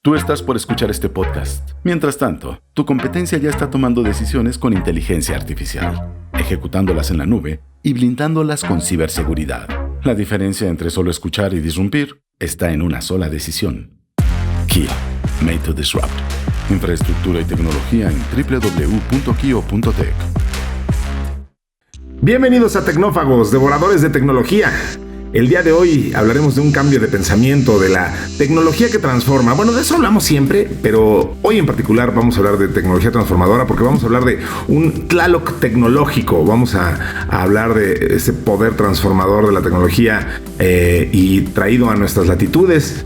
Tú estás por escuchar este podcast. Mientras tanto, tu competencia ya está tomando decisiones con inteligencia artificial, ejecutándolas en la nube y blindándolas con ciberseguridad. La diferencia entre solo escuchar y disrumpir está en una sola decisión. Kio, made to disrupt. Infraestructura y tecnología en www.kio.tech. Bienvenidos a Tecnófagos, devoradores de tecnología. El día de hoy hablaremos de un cambio de pensamiento, de la tecnología que transforma. Bueno, de eso hablamos siempre, pero hoy en particular vamos a hablar de tecnología transformadora porque vamos a hablar de un Tlaloc tecnológico. Vamos a hablar de ese poder transformador de la tecnología y traído a nuestras latitudes.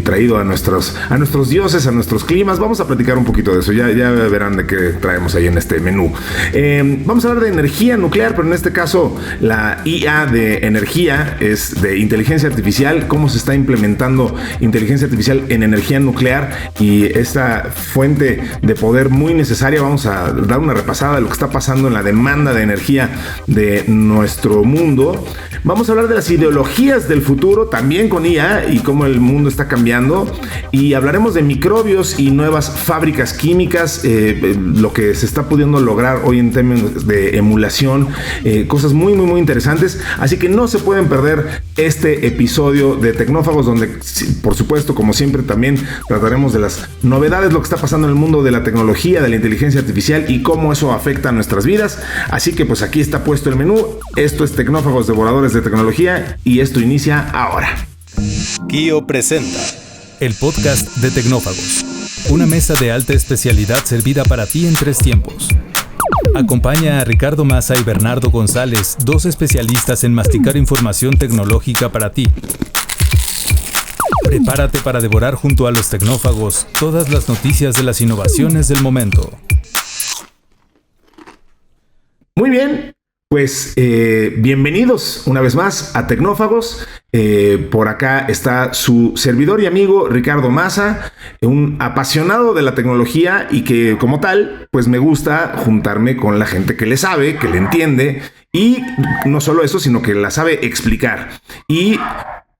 Traído a nuestros dioses, a nuestros climas. Vamos a platicar un poquito de eso. Ya verán de qué traemos ahí en este menú. Vamos a hablar de energía nuclear, pero en este caso la IA de energía es de inteligencia artificial, cómo se está implementando inteligencia artificial en energía nuclear y esta fuente de poder muy necesaria. Vamos a dar una repasada de lo que está pasando en la demanda de energía de nuestro mundo. Vamos a hablar de las ideologías del futuro, también con IA, y cómo el mundo está cambiando, y hablaremos de microbios y nuevas fábricas químicas, lo que se está pudiendo lograr hoy en términos de emulación, cosas muy interesantes, así que no se pueden perder este episodio de Tecnófagos, donde por supuesto, como siempre, también trataremos de las novedades, lo que está pasando en el mundo de la tecnología, de la inteligencia artificial y cómo eso afecta a nuestras vidas. Así que pues aquí está puesto el menú. Esto es Tecnófagos, devoradores de tecnología, y esto inicia ahora. Kio presenta el podcast de Tecnófagos, una mesa de alta especialidad servida para ti en 3 tiempos. Acompaña a Ricardo Massa y Bernardo González, 2 especialistas en masticar información tecnológica para ti. Prepárate para devorar junto a los tecnófagos todas las noticias de las innovaciones del momento. Muy bien. Pues bienvenidos una vez más a Tecnófagos. Por acá está su servidor y amigo Ricardo Massa, un apasionado de la tecnología y que como tal, pues me gusta juntarme con la gente que le sabe, que le entiende, y no solo eso, sino que la sabe explicar. Y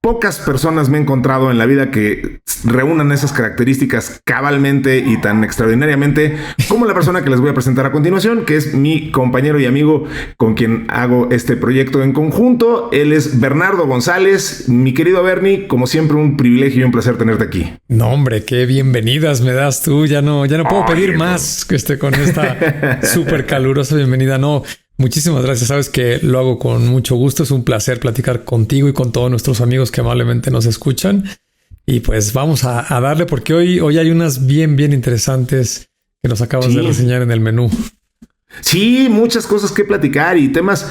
pocas personas me he encontrado en la vida que reúnan esas características cabalmente y tan extraordinariamente como la persona que les voy a presentar a continuación, que es mi compañero y amigo con quien hago este proyecto en conjunto. Él es Bernardo González. Mi querido Bernie, como siempre, un privilegio y un placer tenerte aquí. No, hombre, qué bienvenidas me das tú. Ya no puedo pedir más que con esta súper calurosa bienvenida. No. Muchísimas gracias. Sabes que lo hago con mucho gusto. Es un placer platicar contigo y con todos nuestros amigos que amablemente nos escuchan. Y pues vamos a darle, porque hoy hay unas bien interesantes que nos acabas de reseñar en el menú. Sí, muchas cosas que platicar y temas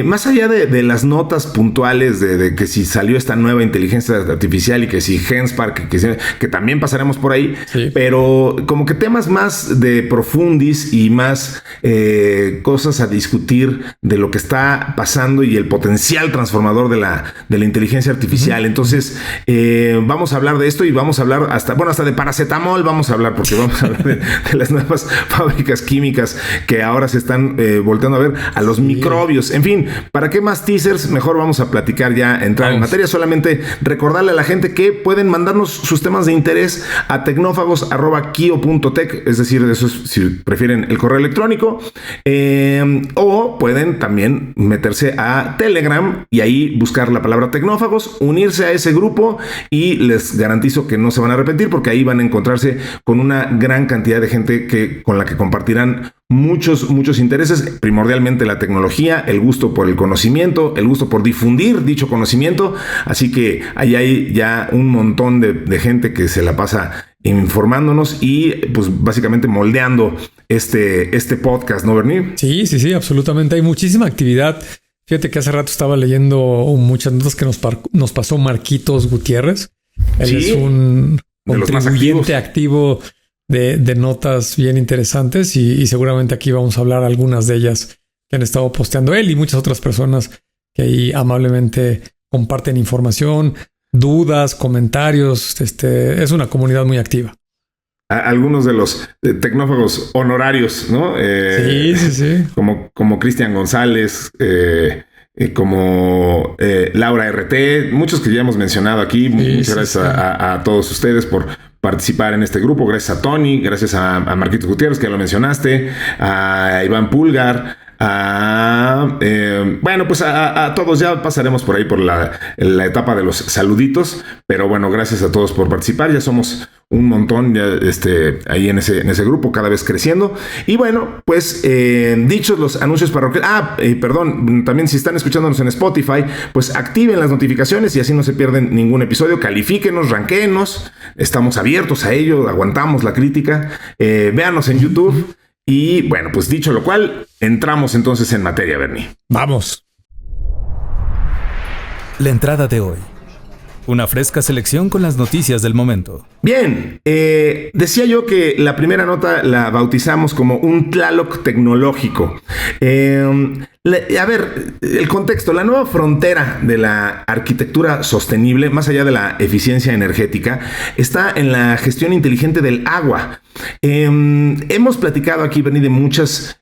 más allá de las notas puntuales de que si salió esta nueva inteligencia artificial y que si Genspark, que también pasaremos por ahí, sí. Pero como que temas más de profundis y más cosas a discutir de lo que está pasando y el potencial transformador de la inteligencia artificial. Entonces vamos a hablar de esto y vamos a hablar hasta de paracetamol vamos a hablar, porque vamos a hablar de las nuevas fábricas químicas que ahora se están volteando a ver, a los microbios. En fin, ¿para qué más teasers? Mejor vamos a platicar ya, entrar en materia. Solamente recordarle a la gente que pueden mandarnos sus temas de interés a tecnófagos@kio.tech, es decir, eso es, si prefieren, el correo electrónico, o pueden también meterse a Telegram y ahí buscar la palabra Tecnófagos, unirse a ese grupo y les garantizo que no se van a arrepentir, porque ahí van a encontrarse con una gran cantidad de gente con la que compartirán muchos intereses, primordialmente la tecnología, el gusto por el conocimiento, el gusto por difundir dicho conocimiento. Así que ahí hay ya un montón de gente que se la pasa informándonos y pues básicamente moldeando este podcast, ¿no, Bernie? Sí, absolutamente. Hay muchísima actividad. Fíjate que hace rato estaba leyendo muchas notas que nos pasó Marquitos Gutiérrez. Él es un contribuyente activo de notas bien interesantes y seguramente aquí vamos a hablar algunas de ellas que han estado posteando él y muchas otras personas que ahí amablemente comparten información, dudas, comentarios. Es una comunidad muy activa. Algunos de los tecnófagos honorarios, ¿no? Sí. Como Cristian González, como Laura RT, muchos que ya hemos mencionado aquí. Muchas gracias a todos ustedes por participar en este grupo. Gracias a Tony, gracias a Marquitos Gutiérrez, que ya lo mencionaste, a Iván Pulgar, bueno, pues a todos. Ya pasaremos por ahí por la etapa de los saluditos, pero bueno, gracias a todos por participar. Ya somos un montón ya, ahí en ese grupo, cada vez creciendo. Y bueno, pues dichos los anuncios parroquiales. Perdón, también si están escuchándonos en Spotify, pues activen las notificaciones y así no se pierden ningún episodio. Califíquenos, ranquéenos, estamos abiertos a ello, aguantamos la crítica. Véanos en YouTube. Y bueno, pues dicho lo cual, entramos entonces en materia, Bernie. Vamos. La entrada de hoy. Una fresca selección con las noticias del momento. Bien, decía yo que la primera nota la bautizamos como un Tlaloc tecnológico. A ver, el contexto, la nueva frontera de la arquitectura sostenible, más allá de la eficiencia energética, está en la gestión inteligente del agua. Hemos platicado aquí, Bernie, de muchas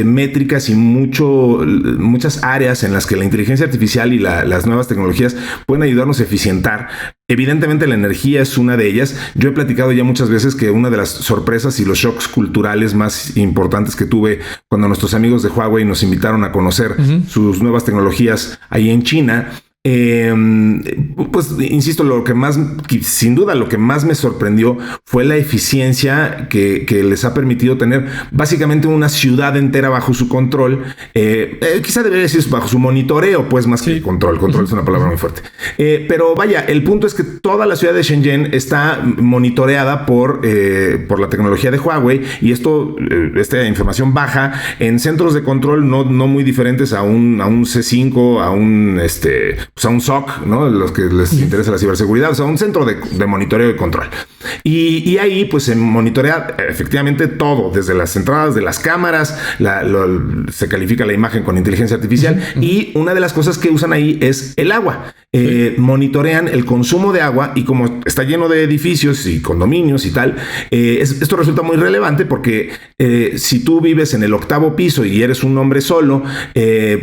métricas y muchas áreas en las que la inteligencia artificial y las nuevas tecnologías pueden ayudarnos a eficientar. Evidentemente la energía es una de ellas. Yo he platicado ya muchas veces que una de las sorpresas y los shocks culturales más importantes que tuve cuando nuestros amigos de Huawei nos invitaron a conocer sus nuevas tecnologías ahí en China. Pues insisto, sin duda lo que más me sorprendió fue la eficiencia que les ha permitido tener básicamente una ciudad entera bajo su control. Quizá debería decir bajo su monitoreo, pues más que control. Control es una palabra muy fuerte. Pero vaya, el punto es que toda la ciudad de Shenzhen está monitoreada por la tecnología de Huawei, y esta información baja en centros de control no muy diferentes a un C5, a un SOC, ¿no? Los que les interesa la ciberseguridad, o sea, un centro de monitoreo y control. Y ahí pues se monitorea efectivamente todo, desde las entradas de las cámaras, se califica la imagen con inteligencia artificial, y una de las cosas que usan ahí es el agua. Monitorean el consumo de agua, y como está lleno de edificios y condominios y tal, esto resulta muy relevante porque si tú vives en el 8º piso y eres un hombre solo,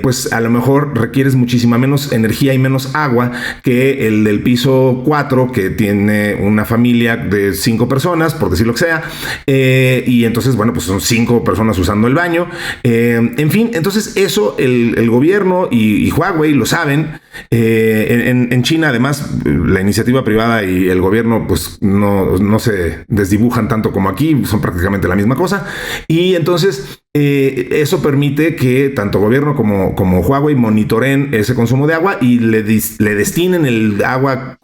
pues a lo mejor requieres muchísima menos energía y menos agua que el del piso 4, que tiene una familia de 5 personas, por decir lo que sea, y entonces, bueno, pues son 5 personas usando el baño. En fin, entonces eso el gobierno y Huawei lo saben. En China, además, la iniciativa privada y el gobierno pues no se desdibujan tanto como aquí, son prácticamente la misma cosa, y entonces eso permite que tanto gobierno como Huawei monitoreen ese consumo de agua y le destinen el agua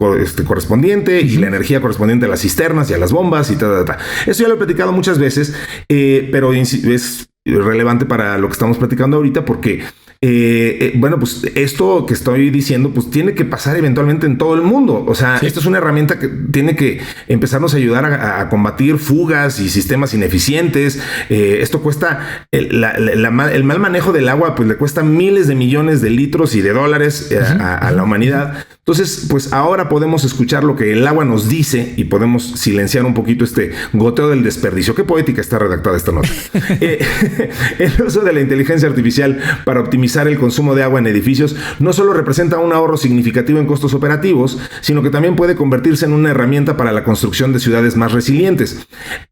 correspondiente y la energía correspondiente a las cisternas y a las bombas y tal. Eso ya lo he platicado muchas veces, pero es relevante para lo que estamos platicando ahorita porque bueno, pues esto que estoy diciendo pues tiene que pasar eventualmente en todo el mundo. O sea, esto es una herramienta que tiene que empezarnos a ayudar a combatir fugas y sistemas ineficientes. Esto cuesta el mal manejo del agua, pues le cuesta miles de millones de litros y de dólares a la humanidad. Entonces, pues ahora podemos escuchar lo que el agua nos dice y podemos silenciar un poquito este goteo del desperdicio. Qué poética está redactada esta nota. El uso de la inteligencia artificial para optimizar el consumo de agua en edificios no solo representa un ahorro significativo en costos operativos, sino que también puede convertirse en una herramienta para la construcción de ciudades más resilientes.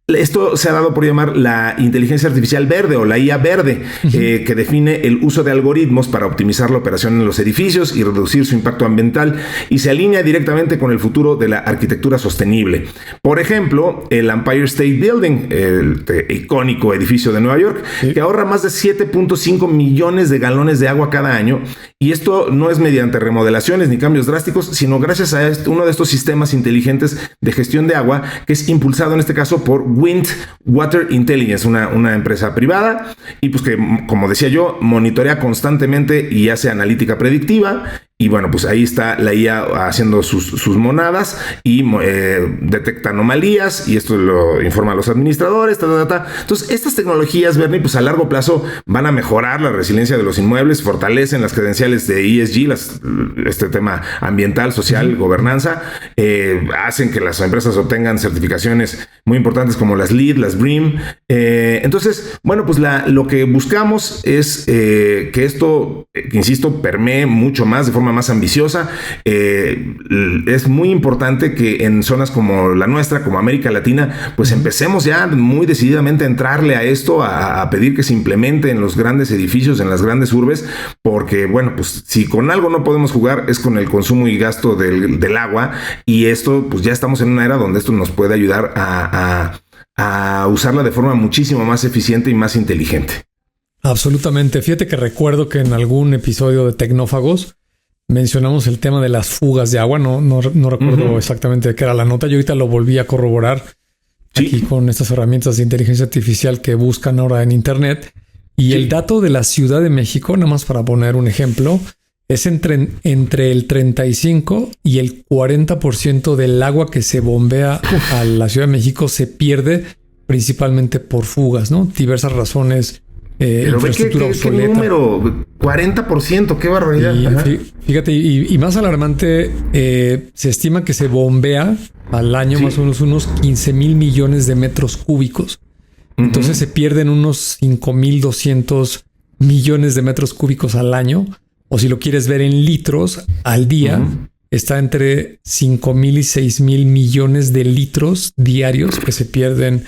Esto se ha dado por llamar la inteligencia artificial verde o la IA verde, que define el uso de algoritmos para optimizar la operación en los edificios y reducir su impacto ambiental, y se alinea directamente con el futuro de la arquitectura sostenible. Por ejemplo, el Empire State Building, el icónico edificio de Nueva York, que ahorra más de 7.5 millones de galones de agua cada año, y esto no es mediante remodelaciones ni cambios drásticos, sino gracias a uno de estos sistemas inteligentes de gestión de agua que es impulsado en este caso por Wind Water Intelligence, una empresa privada, y pues que, como decía yo, monitorea constantemente y hace analítica predictiva. Y bueno, pues ahí está la IA haciendo sus monadas y detecta anomalías, y esto lo informa a los administradores. Entonces, estas tecnologías, Bernie, pues a largo plazo van a mejorar la resiliencia de los inmuebles, fortalecen las credenciales de ESG, este tema ambiental, social, gobernanza, hacen que las empresas obtengan certificaciones muy importantes como las LEED, las BREEAM. Entonces, bueno, pues lo que buscamos es que esto, insisto, permee mucho más de forma forma más ambiciosa. Es muy importante que en zonas como la nuestra, como América Latina, pues empecemos ya muy decididamente a entrarle a esto, a pedir que se implemente en los grandes edificios, en las grandes urbes, porque bueno, pues si con algo no podemos jugar es con el consumo y gasto del agua, y esto pues ya estamos en una era donde esto nos puede ayudar a usarla de forma muchísimo más eficiente y más inteligente. Absolutamente. Fíjate que recuerdo que en algún episodio de Tecnófagos mencionamos el tema de las fugas de agua. No recuerdo exactamente de qué era la nota. Yo ahorita lo volví a corroborar aquí con estas herramientas de inteligencia artificial que buscan ahora en Internet. Y el dato de la Ciudad de México, nada más para poner un ejemplo, es entre el 35 y el 40% del agua que se bombea a la Ciudad de México se pierde principalmente por fugas, ¿no? Diversas razones. Pero infraestructura obsoleta. ¿Qué número? 40%, qué barbaridad. Fíjate, y más alarmante, se estima que se bombea al año más o menos unos 15,000 millones de metros cúbicos. Entonces se pierden unos 5,200 millones de metros cúbicos al año. O si lo quieres ver en litros al día, está entre 5,000 y 6,000 millones de litros diarios que se pierden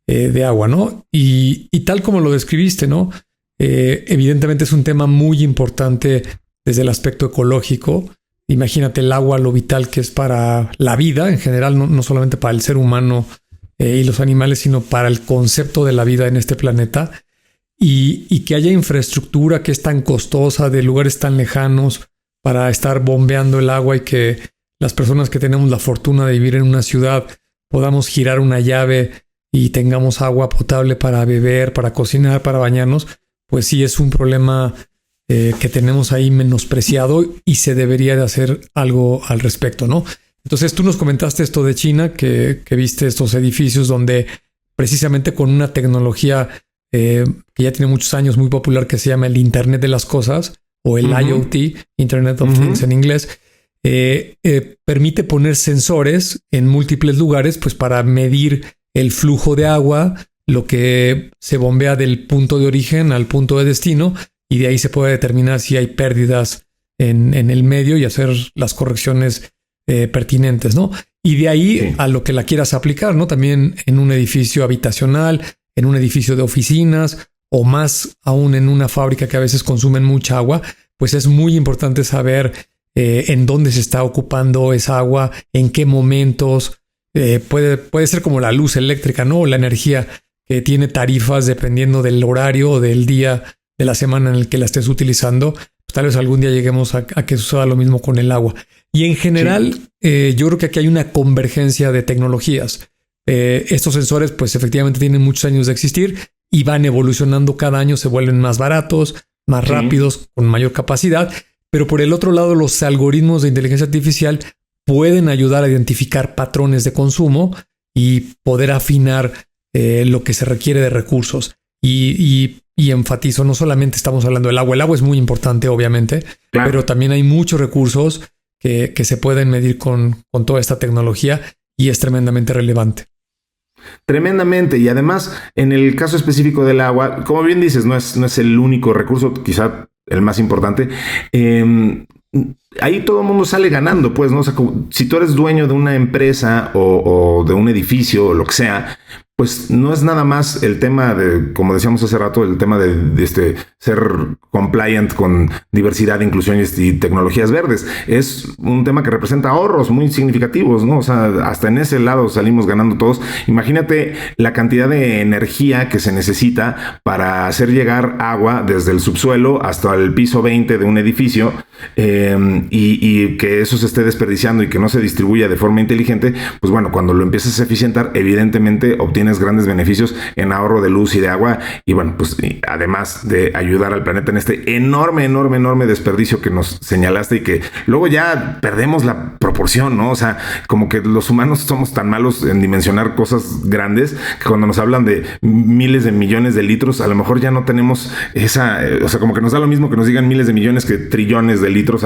de agua, ¿no? Y tal como lo describiste, ¿no? Evidentemente es un tema muy importante desde el aspecto ecológico. Imagínate el agua, lo vital que es para la vida en general, no solamente para el ser humano y los animales, sino para el concepto de la vida en este planeta. Y que haya infraestructura que es tan costosa de lugares tan lejanos para estar bombeando el agua, y que las personas que tenemos la fortuna de vivir en una ciudad podamos girar una llave y tengamos agua potable para beber, para cocinar, para bañarnos, pues sí es un problema que tenemos ahí menospreciado y se debería de hacer algo al respecto, ¿no? Entonces tú nos comentaste esto de China, que viste estos edificios donde precisamente con una tecnología que ya tiene muchos años muy popular, que se llama el Internet de las Cosas, o el IoT, Internet of Things en inglés, permite poner sensores en múltiples lugares pues para medir el flujo de agua, lo que se bombea del punto de origen al punto de destino, y de ahí se puede determinar si hay pérdidas en el medio y hacer las correcciones pertinentes, ¿no? Y de ahí a lo que la quieras aplicar, ¿no? También en un edificio habitacional, en un edificio de oficinas, o más aún en una fábrica que a veces consumen mucha agua, pues es muy importante saber en dónde se está ocupando esa agua, en qué momentos. Puede ser como la luz eléctrica, ¿no? O la energía, que tiene tarifas dependiendo del horario o del día de la semana en el que la estés utilizando. Pues tal vez algún día lleguemos a que suceda lo mismo con el agua. Y en general, yo creo que aquí hay una convergencia de tecnologías. Estos sensores, pues efectivamente tienen muchos años de existir y van evolucionando cada año, se vuelven más baratos, más rápidos, con mayor capacidad. Pero por el otro lado, los algoritmos de inteligencia artificial pueden ayudar a identificar patrones de consumo y poder afinar lo que se requiere de recursos. Y enfatizo, no solamente estamos hablando del agua. El agua es muy importante, obviamente, pero también hay muchos recursos que se pueden medir con toda esta tecnología, y es tremendamente relevante. Tremendamente. Y además, en el caso específico del agua, como bien dices, no es el único recurso, quizá el más importante. Ahí todo el mundo sale ganando, pues, ¿no? O sea, si tú eres dueño de una empresa o de un edificio o lo que sea, pues no es nada más el tema de, como decíamos hace rato, el tema de ser compliant con diversidad, inclusión y tecnologías verdes. Es un tema que representa ahorros muy significativos, ¿no? O sea, hasta en ese lado salimos ganando todos. Imagínate la cantidad de energía que se necesita para hacer llegar agua desde el subsuelo hasta el piso 20 de un edificio, y que eso se esté desperdiciando y que no se distribuya de forma inteligente. Pues bueno, cuando lo empiezas a eficientar, evidentemente obtienes grandes beneficios en ahorro de luz y de agua, y bueno, pues además de ayudar al planeta en este enorme desperdicio que nos señalaste, y que luego ya perdemos la proporción, ¿no? O sea, como que los humanos somos tan malos en dimensionar cosas grandes que cuando nos hablan de miles de millones de litros, a lo mejor ya no tenemos esa, o sea, como que nos da lo mismo que nos digan miles de millones que trillones de litros,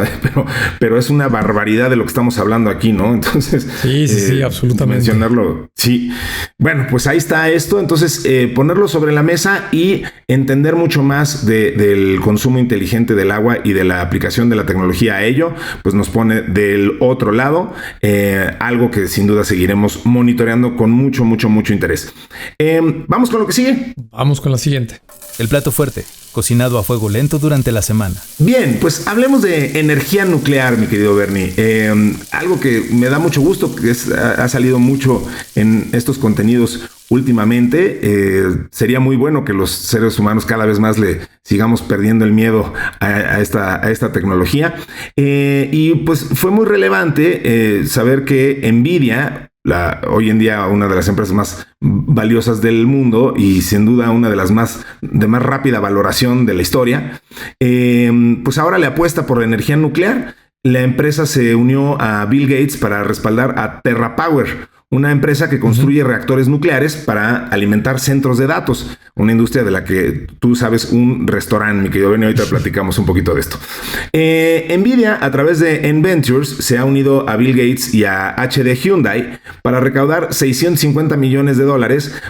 pero es una barbaridad de lo que estamos hablando aquí, ¿no? Entonces, sí, absolutamente. Mencionarlo, sí. Bueno, pues ahí está esto. Entonces, ponerlo sobre la mesa y entender mucho más del consumo inteligente del agua y de la aplicación de la tecnología a ello, pues nos pone del otro lado, algo que sin duda seguiremos monitoreando con mucho interés. Vamos con lo que sigue. Vamos con la siguiente. El plato fuerte, cocinado a fuego lento durante la semana. Bien, pues hablemos de energía nuclear, mi querido Bernie. Algo que me da mucho gusto, que ha salido mucho en estos contenidos últimamente. Sería muy bueno que los seres humanos cada vez más le sigamos perdiendo el miedo a esta tecnología. Y pues fue muy relevante saber que NVIDIA, hoy en día una de las empresas más valiosas del mundo y sin duda una de las de más rápida valoración de la historia, pues ahora le apuesta por la energía nuclear. La empresa se unió a Bill Gates para respaldar a TerraPower, una empresa que construye reactores nucleares para alimentar centros de datos, una industria de la que tú sabes un restaurante, mi querido Benny. Ahorita platicamos un poquito de esto. NVIDIA, a través de N-Ventures, se ha unido a Bill Gates y a HD Hyundai para recaudar $650 millones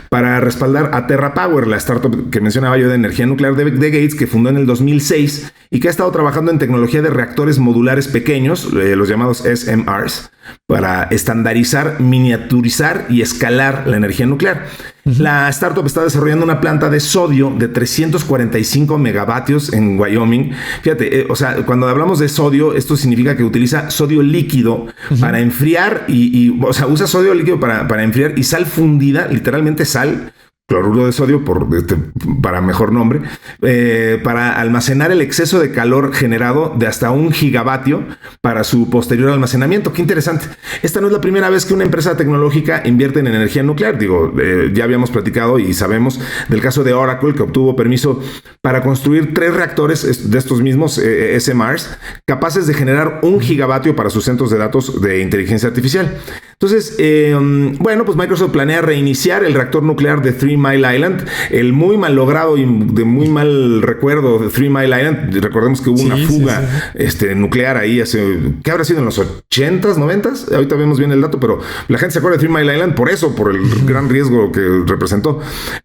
para respaldar a TerraPower, la startup que mencionaba yo de energía nuclear de Gates, que fundó en el 2006 y que ha estado trabajando en tecnología de reactores modulares pequeños, los llamados SMRs, para estandarizar, miniaturizar y escalar la energía nuclear. La startup está desarrollando una planta de sodio de 345 megavatios en Wyoming. Fíjate, o sea, cuando hablamos de sodio, esto significa que utiliza sodio líquido para enfriar o sea, usa sodio líquido para enfriar y sal fundida, literalmente sal, cloruro de sodio para mejor nombre, para almacenar el exceso de calor generado de hasta 1 gigavatio para su posterior almacenamiento. Qué interesante. Esta no es la primera vez que una empresa tecnológica invierte en energía nuclear. Ya habíamos platicado y sabemos del caso de Oracle, que obtuvo permiso para construir 3 reactores de estos mismos SMRs capaces de generar 1 gigavatio para sus centros de datos de inteligencia artificial. Entonces, bueno, pues Microsoft planea reiniciar el reactor nuclear de 3 Mile Island, el muy mal logrado y de muy mal recuerdo de 3 Mile Island. Recordemos que hubo una fuga nuclear ahí ¿qué habrá sido? ¿En los 80s, 90s? Ahorita vemos bien el dato, pero la gente se acuerda de 3 Mile Island por el gran riesgo que representó.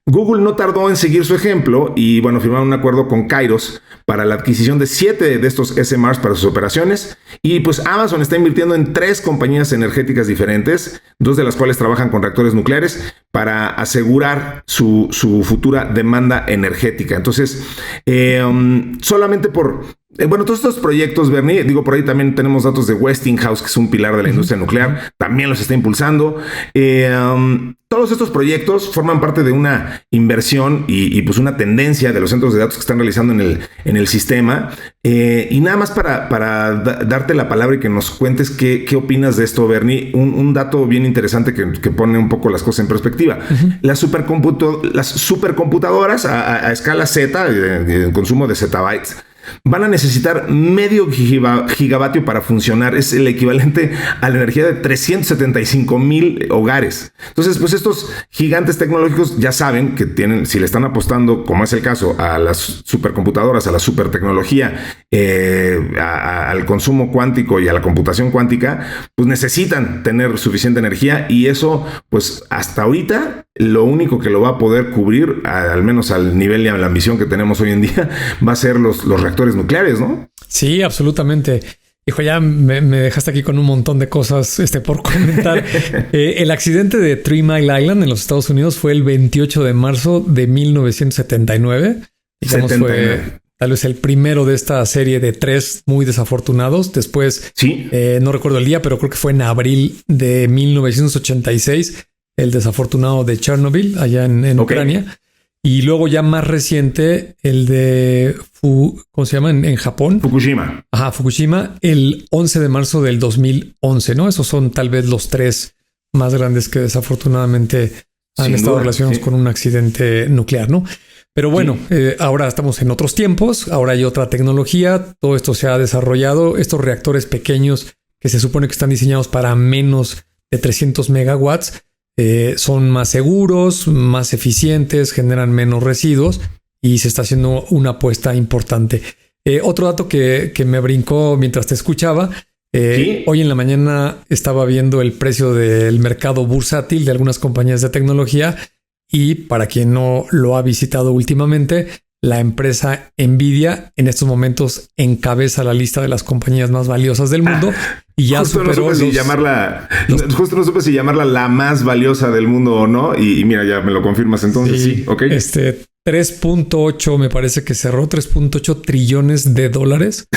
Google no tardó en seguir su ejemplo y, bueno, firmaron un acuerdo con Kairos para la adquisición de 7 de estos SMRs para sus operaciones. Y pues Amazon está invirtiendo en 3 compañías energéticas diferentes, 2 de las cuales trabajan con reactores nucleares para asegurar su futura demanda energética. Entonces, solamente bueno, todos estos proyectos, Bernie, por ahí también tenemos datos de Westinghouse, que es un pilar de la industria nuclear, también los está impulsando. Todos estos proyectos forman parte de una inversión y pues una tendencia de los centros de datos que están realizando en el sistema. Y nada más para darte la palabra y que nos cuentes qué opinas de esto, Bernie, un dato bien interesante que pone un poco las cosas en perspectiva. Las supercomputadoras a escala Z, de consumo de zettabytes, van a necesitar medio gigavatio para funcionar. Es el equivalente a la energía de 375,000 hogares. Entonces, pues estos gigantes tecnológicos ya saben que si le están apostando, como es el caso, a las supercomputadoras, a la supertecnología, al consumo cuántico y a la computación cuántica, pues necesitan tener suficiente energía, y eso, pues hasta ahorita, lo único que lo va a poder cubrir, al menos al nivel y a la ambición que tenemos hoy en día, va a ser los reactores nucleares, ¿no? Sí, absolutamente. Hijo, ya me dejaste aquí con un montón de cosas por comentar. El accidente de 3 Mile Island en los Estados Unidos fue el 28 de marzo de 1979. Fue tal vez el primero de esta serie de 3 muy desafortunados. Después, no recuerdo el día, pero creo que fue en abril de 1986, el desafortunado de Chernobyl, allá en Ucrania. Y luego ya más reciente, el de ¿cómo se llama? En Japón. Fukushima. Ajá, Fukushima, el 11 de marzo del 2011, ¿no? Esos son tal vez los 3 más grandes que desafortunadamente han estado relacionados con un accidente nuclear, ¿no? Pero bueno, ahora estamos en otros tiempos, ahora hay otra tecnología, todo esto se ha desarrollado, estos reactores pequeños que se supone que están diseñados para menos de 300 megawatts, son más seguros, más eficientes, generan menos residuos y se está haciendo una apuesta importante. Otro dato que me brincó mientras te escuchaba, hoy en la mañana estaba viendo el precio del mercado bursátil de algunas compañías de tecnología Y para quien no lo ha visitado últimamente, la empresa Nvidia en estos momentos encabeza la lista de las compañías más valiosas del mundo y ya justo superó justo no supe si llamarla la más valiosa del mundo o no. Y mira, ya me lo confirmas entonces. Sí, ok. 3.8 me parece que cerró 3.8 trillones de dólares.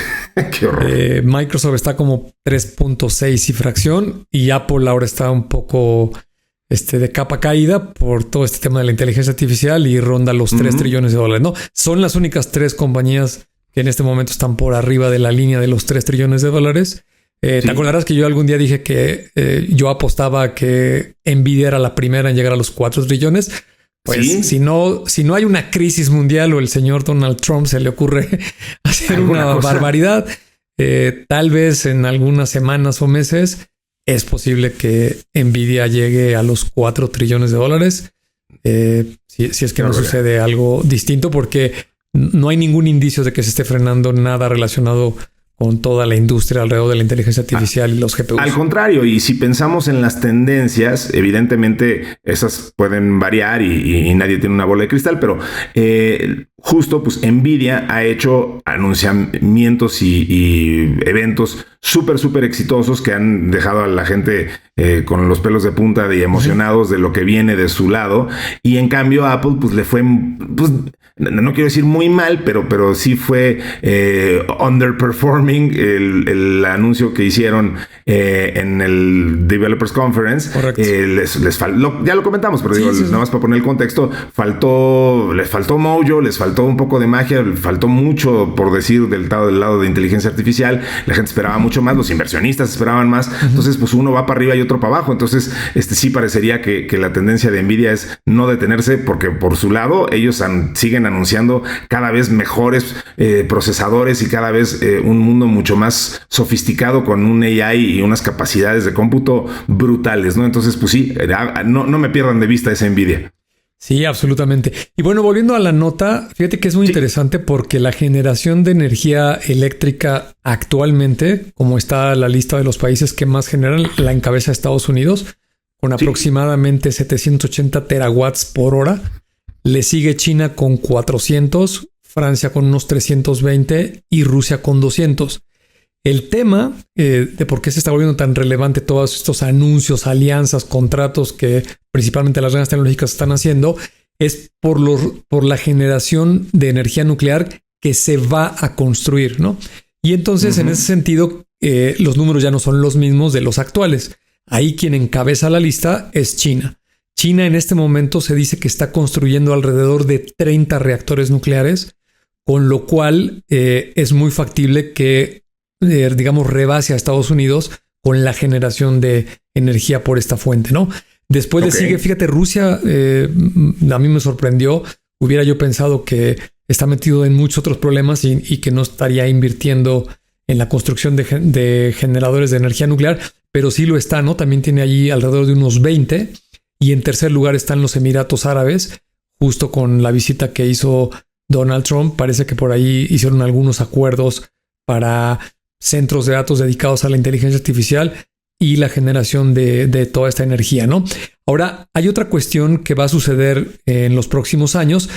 Qué horror. Microsoft está como 3.6 y fracción y Apple ahora está un poco de capa caída por todo este tema de la inteligencia artificial y ronda los 3 trillones de dólares. No, son las únicas 3 compañías que en este momento están por arriba de la línea de los 3 trillones de dólares. Sí. Te acordarás que yo algún día dije que yo apostaba a que Nvidia era la primera en llegar a los 4 trillones. Pues sí. si no hay una crisis mundial o el señor Donald Trump se le ocurre hacer una barbaridad, tal vez en algunas semanas o meses es posible que Nvidia llegue a los 4 trillones de dólares. Si es que no sucede algo distinto, porque no hay ningún indicio de que se esté frenando nada relacionado con toda la industria alrededor de la inteligencia artificial y los GPUs. Al contrario, y si pensamos en las tendencias, evidentemente esas pueden variar y nadie tiene una bola de cristal, pero justo pues Nvidia ha hecho anunciamientos y eventos súper exitosos que han dejado a la gente con los pelos de punta y emocionados de lo que viene de su lado. Y en cambio a Apple pues le fue, pues no quiero decir muy mal, pero sí fue underperforming el anuncio que hicieron en el Developers Conference. Correcto. Les faltó, ya lo comentamos, pero digo, nada más para poner el contexto, les faltó mojo, les faltó un poco de magia, faltó mucho por decir del lado de inteligencia artificial. La gente esperaba mucho más, los inversionistas esperaban más. Entonces, pues uno va para arriba y otro para abajo. Entonces, sí parecería que la tendencia de Nvidia es no detenerse, porque por su lado ellos siguen anunciando cada vez mejores procesadores y cada vez un mundo mucho más sofisticado con un AI y unas capacidades de cómputo brutales, ¿no? Entonces, pues sí, no me pierdan de vista esa Nvidia. Sí, absolutamente. Y bueno, volviendo a la nota, fíjate que es muy interesante porque la generación de energía eléctrica actualmente, como está la lista de los países que más generan, la encabeza Estados Unidos con aproximadamente 780 terawatts por hora. Le sigue China con 400, Francia con unos 320 y Rusia con 200. El tema de por qué se está volviendo tan relevante todos estos anuncios, alianzas, contratos que principalmente las grandes tecnológicas están haciendo es por la generación de energía nuclear que se va a construir, ¿no? Y entonces en ese sentido los números ya no son los mismos de los actuales. Ahí quien encabeza la lista es China. China en este momento se dice que está construyendo alrededor de 30 reactores nucleares, con lo cual es muy factible que digamos, rebase a Estados Unidos con la generación de energía por esta fuente, ¿no? Después le sigue, fíjate, Rusia, a mí me sorprendió. Hubiera yo pensado que está metido en muchos otros problemas y que no estaría invirtiendo en la construcción de generadores de energía nuclear, pero sí lo está, ¿no? También tiene allí alrededor de unos 20. Y en tercer lugar están los Emiratos Árabes, justo con la visita que hizo Donald Trump. Parece que por ahí hicieron algunos acuerdos para centros de datos dedicados a la inteligencia artificial y la generación de toda esta energía, ¿no? Ahora, hay otra cuestión que va a suceder en los próximos años.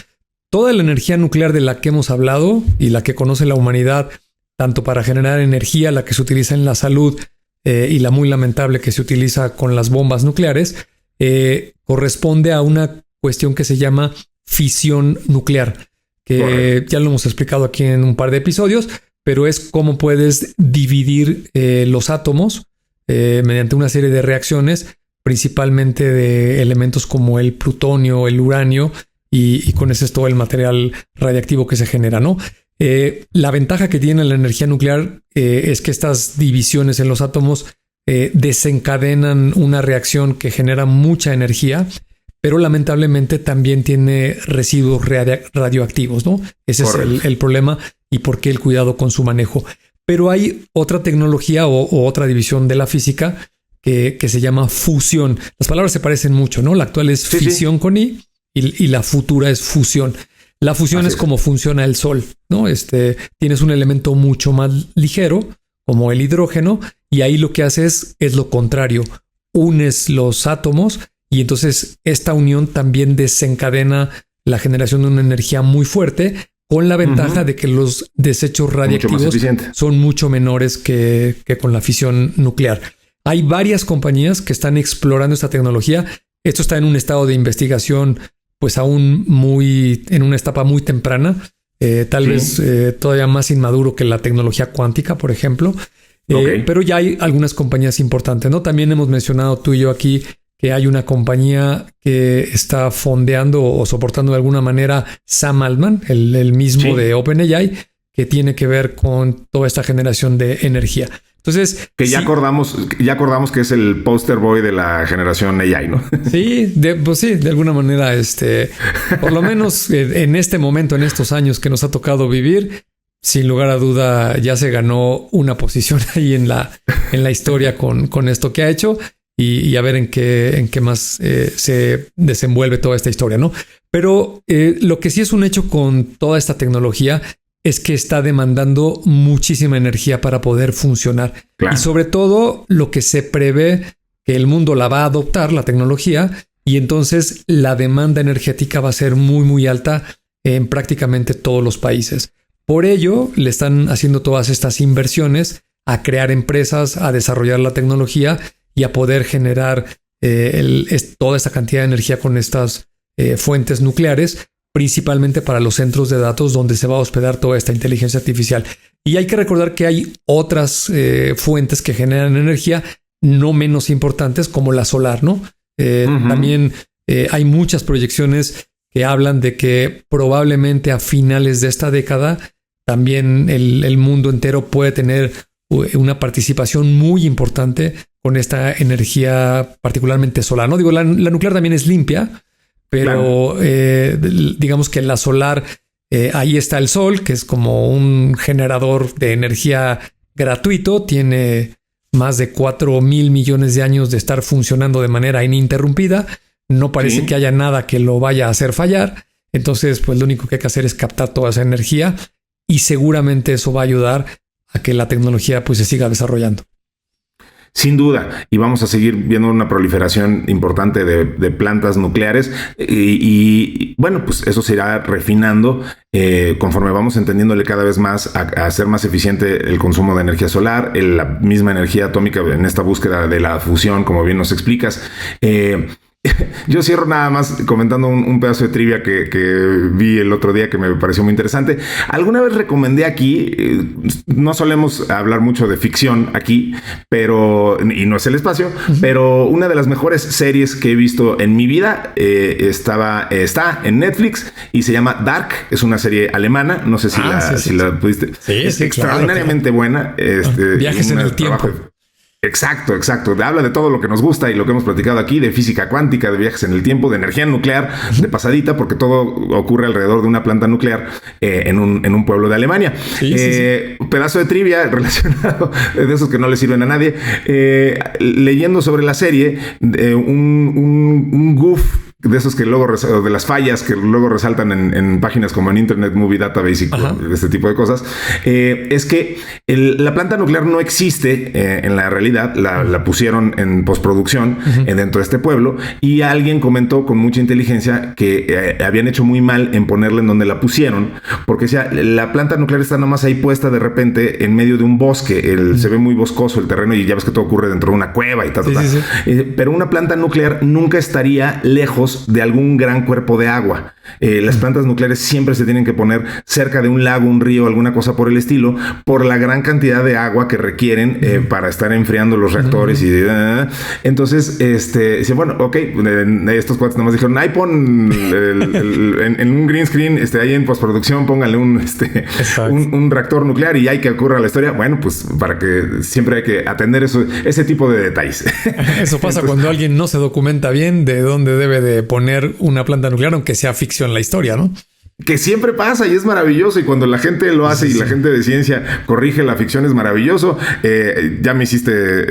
Toda la energía nuclear de la que hemos hablado y la que conoce la humanidad, tanto para generar energía, la que se utiliza en la salud y la muy lamentable que se utiliza con las bombas nucleares, corresponde a una cuestión que se llama fisión nuclear, que ya lo hemos explicado aquí en un par de episodios, pero es cómo puedes dividir los átomos mediante una serie de reacciones, principalmente de elementos como el plutonio, el uranio, y con ese es todo el material radiactivo que se genera, ¿no? La ventaja que tiene la energía nuclear es que estas divisiones en los átomos desencadenan una reacción que genera mucha energía, pero lamentablemente también tiene residuos radioactivos, ¿no? Ese es el problema y por qué el cuidado con su manejo. Pero hay otra tecnología o otra división de la física que se llama fusión. Las palabras se parecen mucho, ¿no? La actual es fisión con I y la futura es fusión. La fusión es como funciona el Sol, ¿no? Tienes un elemento mucho más ligero, como el hidrógeno, y ahí lo que haces es lo contrario. Unes los átomos y entonces esta unión también desencadena la generación de una energía muy fuerte, con la ventaja de que los desechos radiactivos son mucho menores que con la fisión nuclear. Hay varias compañías que están explorando esta tecnología. Esto está en un estado de investigación, pues aún en una etapa muy temprana, tal vez todavía más inmaduro que la tecnología cuántica, por ejemplo. Pero ya hay algunas compañías importantes, ¿no? También hemos mencionado tú y yo aquí que hay una compañía que está fondeando o soportando de alguna manera Sam Altman, el mismo de OpenAI, que tiene que ver con toda esta generación de energía. Entonces, que ya acordamos que es el poster boy de la generación AI, ¿no? Sí, de alguna manera, por lo menos en este momento, en estos años que nos ha tocado vivir, sin lugar a duda ya se ganó una posición ahí en la historia con esto que ha hecho y a ver en qué más se desenvuelve toda esta historia, ¿no? Pero lo que sí es un hecho con toda esta tecnología es que está demandando muchísima energía para poder funcionar. Claro. Y sobre todo lo que se prevé que el mundo la va a adoptar, la tecnología, y entonces la demanda energética va a ser muy, muy alta en prácticamente todos los países. Por ello, le están haciendo todas estas inversiones a crear empresas, a desarrollar la tecnología y a poder generar toda esta cantidad de energía con estas fuentes nucleares, principalmente para los centros de datos donde se va a hospedar toda esta inteligencia artificial. Y hay que recordar que hay otras fuentes que generan energía no menos importantes como la solar, ¿no? También hay muchas proyecciones que hablan de que probablemente a finales de esta década también el mundo entero puede tener una participación muy importante con esta energía particularmente solar, ¿no? Digo, la nuclear también es limpia, pero digamos que la solar, ahí está el sol, que es como un generador de energía gratuito, tiene más de 4,000 millones de años de estar funcionando de manera ininterrumpida, no parece que haya nada que lo vaya a hacer fallar, entonces pues lo único que hay que hacer es captar toda esa energía y seguramente eso va a ayudar a que la tecnología pues se siga desarrollando. Sin duda, y vamos a seguir viendo una proliferación importante de plantas nucleares y bueno, pues eso se irá refinando conforme vamos entendiéndole cada vez más a hacer más eficiente el consumo de energía solar, la misma energía atómica en esta búsqueda de la fusión, como bien nos explicas. Yo cierro nada más comentando un pedazo de trivia que vi el otro día que me pareció muy interesante. Alguna vez recomendé aquí, no solemos hablar mucho de ficción aquí, y no es el espacio, pero una de las mejores series que he visto en mi vida está en Netflix y se llama Dark. Es una serie alemana, no sé si la pudiste. Sí, es extraordinariamente buena. Viajes en el tiempo. Exacto. Habla de todo lo que nos gusta y lo que hemos platicado aquí, de física cuántica, de viajes en el tiempo, de energía nuclear, de pasadita, porque todo ocurre alrededor de una planta nuclear en un pueblo de Alemania. Sí. Un pedazo de trivia relacionado, de esos que no le sirven a nadie. Leyendo sobre la serie, un goof de esos que luego, de las fallas que luego resaltan en páginas como en Internet Movie Database y este tipo de cosas, es que la planta nuclear no existe en la realidad, la pusieron en postproducción dentro de este pueblo y alguien comentó con mucha inteligencia que habían hecho muy mal en ponerla en donde la pusieron, porque decía, la planta nuclear está nomás ahí puesta de repente en medio de un bosque, se ve muy boscoso el terreno y ya ves que todo ocurre dentro de una cueva y tal. Pero una planta nuclear nunca estaría lejos de algún gran cuerpo de agua. Las plantas nucleares siempre se tienen que poner cerca de un lago, un río, alguna cosa por el estilo, por la gran cantidad de agua que requieren para estar enfriando los reactores. Entonces, dice, bueno, ok, estos cuates nomás dijeron, ahí pon en un green screen, ahí en postproducción, póngale un reactor nuclear y hay que ocurra la historia. Bueno, pues para que siempre hay que atender ese tipo de detalles. Eso pasa cuando alguien no se documenta bien de dónde debe de poner una planta nuclear, aunque sea ficción la historia, ¿no? Que siempre pasa y es maravilloso, y cuando la gente lo hace y la gente de ciencia corrige la ficción es maravilloso. Ya me hiciste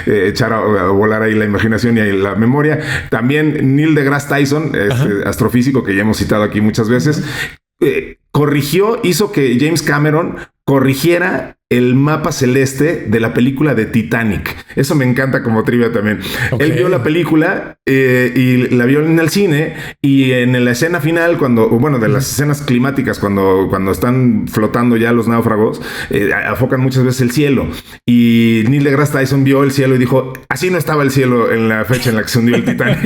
echar a volar ahí la imaginación y ahí la memoria. También Neil deGrasse Tyson, astrofísico que ya hemos citado aquí muchas veces, hizo que James Cameron corrigiera el mapa celeste de la película de Titanic. Eso me encanta como trivia también. Okay. Él vio la película y la vio en el cine, y en la escena final, de las escenas climáticas, cuando están flotando ya los náufragos, enfocan muchas veces el cielo. Y Neil deGrasse Tyson vio el cielo y dijo, así no estaba el cielo en la fecha en la que se hundió el Titanic.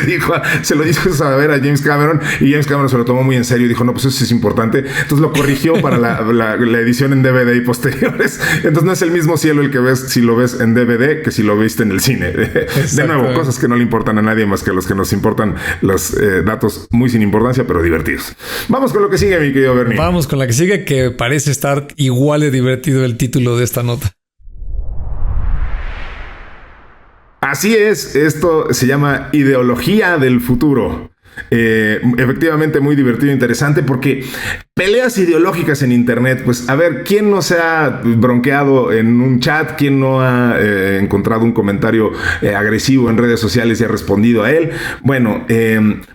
Y se lo dijo a ver a James Cameron, y James Cameron se lo tomó muy en serio y dijo, no, pues eso sí es importante. Entonces lo corrigió para la edición en DVD y posteriores. Entonces no es el mismo cielo el que ves si lo ves en DVD que si lo viste en el cine. De nuevo, cosas que no le importan a nadie más que a los que nos importan, los datos muy sin importancia, pero divertidos. Vamos con lo que sigue, mi querido Bernie. Vamos con la que sigue, que parece estar igual de divertido el título de esta nota. Así es, esto se llama Ideología del Futuro. Efectivamente muy divertido e interesante, porque peleas ideológicas en internet, pues a ver, ¿quién no se ha bronqueado en un chat? ¿Quién no ha encontrado un comentario agresivo en redes sociales y ha respondido a él? Bueno,